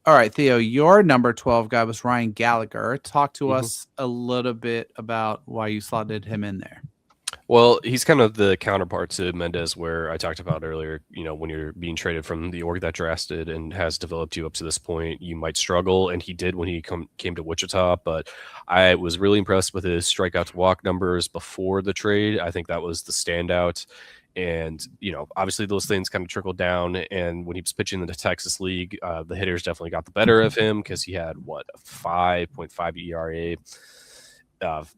All right, Theo, your number 12 guy was Ryan Gallagher. Talk to Mhm. us a little bit about why you slotted him in there. Well, he's kind of the counterpart to Mendez, where I talked about earlier. When you're being traded from the org that drafted and has developed you up to this point, you might struggle, and he did when he came to Wichita. But I was really impressed with his strikeout to walk numbers before the trade. I think that was the standout. And obviously those things kind of trickled down. And when he was pitching in the Texas League, the hitters definitely got the better of him because he had a 5.5 ERA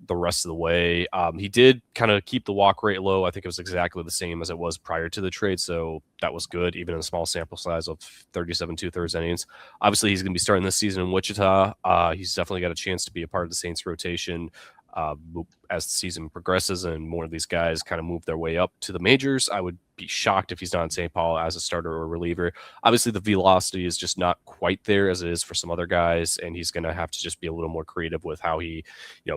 the rest of the way. He did kind of keep the walk rate low. I think it was exactly the same as it was prior to the trade, so that was good, even in a small sample size of 37 2/3 innings. Obviously, he's going to be starting this season in Wichita. He's definitely got a chance to be a part of the Saints rotation uh, as the season progresses and more of these guys kind of move their way up to the majors. I would be shocked if he's not in St. Paul as a starter or reliever. Obviously, the velocity is just not quite there as it is for some other guys, and he's going to have to just be a little more creative with how he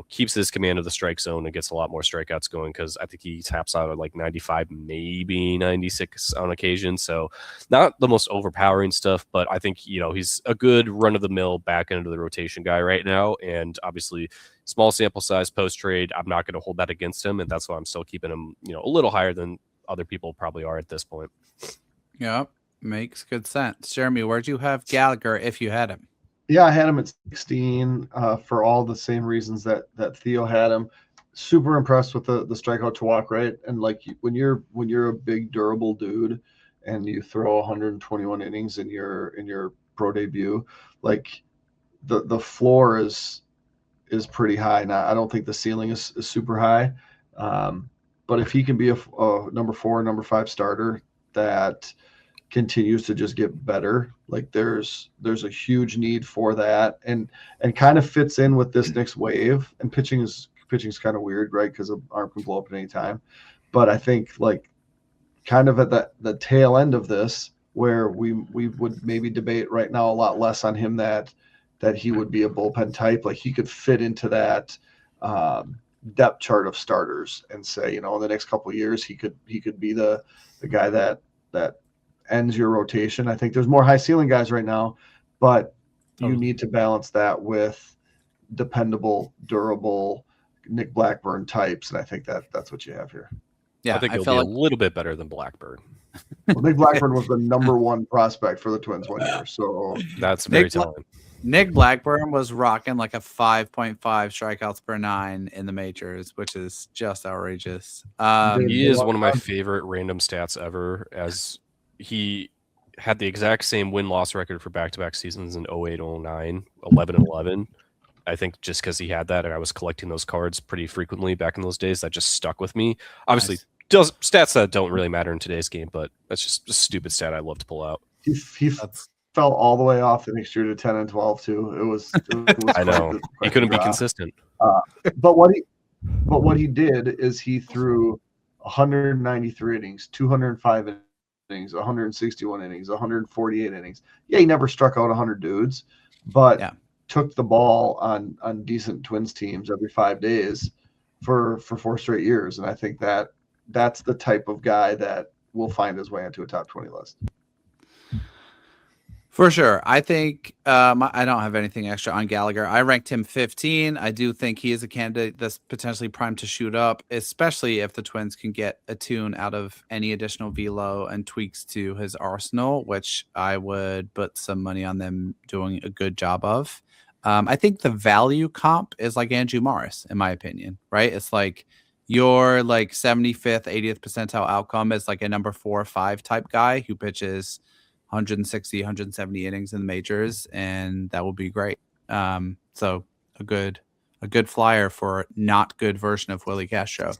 keeps his command of the strike zone and gets a lot more strikeouts going, because I think he taps out at like 95, maybe 96 on occasion. So not the most overpowering stuff, but I think, he's a good run of the mill back end of the rotation guy right now. And obviously small sample size post trade, I'm not going to hold that against him. And that's why I'm still keeping him, a little higher than other people probably are at this point. Yep, makes good sense. Jeremy, where'd you have Gallagher if you had him? Yeah, I had him at 16 for all the same reasons that Theo had him. Super impressed with the strikeout to walk rate, and like when you're a big durable dude and you throw 121 innings in your pro debut, like the floor is pretty high. Now I don't think the ceiling is super high, but if he can be a number 4, number 5 starter that continues to just get better, like there's a huge need for that, and kind of fits in with this next wave. And pitching's kind of weird, right? Because an arm can blow up at any time. But I think like kind of at the tail end of this, where we would maybe debate right now a lot less on him, that he would be a bullpen type. Like he could fit into that depth chart of starters, and say, in the next couple of years, he could be the guy that ends your rotation. I think there's more high ceiling guys right now, but you need to balance that with dependable, durable Nick Blackburn types, and I think that's what you have here. Yeah, I think he'll be a little bit better than Blackburn. Well, Nick Blackburn was the number 1 prospect for the Twins one year, so that's very telling. Nick Blackburn was rocking like a 5.5 strikeouts per 9 in the majors, which is just outrageous. He is one of my favorite random stats ever, as he had the exact same win-loss record for back-to-back seasons in 08, 09, 11, and 11. I think just because he had that, and I was collecting those cards pretty frequently back in those days, that just stuck with me. Obviously, stats that don't really matter in today's game, but that's just a stupid stat I love to pull out. He fell all the way off the next year to 10 and 12 too. It was I know. He couldn't be consistent. But what he did is he threw 193 innings, 205 innings, 161 innings, 148 innings. Yeah, he never struck out 100 dudes, but took the ball on decent Twins teams every 5 days for 4 straight years. And I think that's the type of guy that will find his way into a top 20 list. For sure. I think I don't have anything extra on Gallagher. I ranked him 15. I do think he is a candidate that's potentially primed to shoot up, especially if the Twins can get a tune out of any additional velo and tweaks to his arsenal, which I would put some money on them doing a good job of. I think the value comp is like Andrew Morris, in my opinion, right? It's like your like 75th, 80th percentile outcome is like a number 4 or 5 type guy who pitches 160, 170 innings in the majors, and that will be great. So a good flyer for not good version of Willie Castro.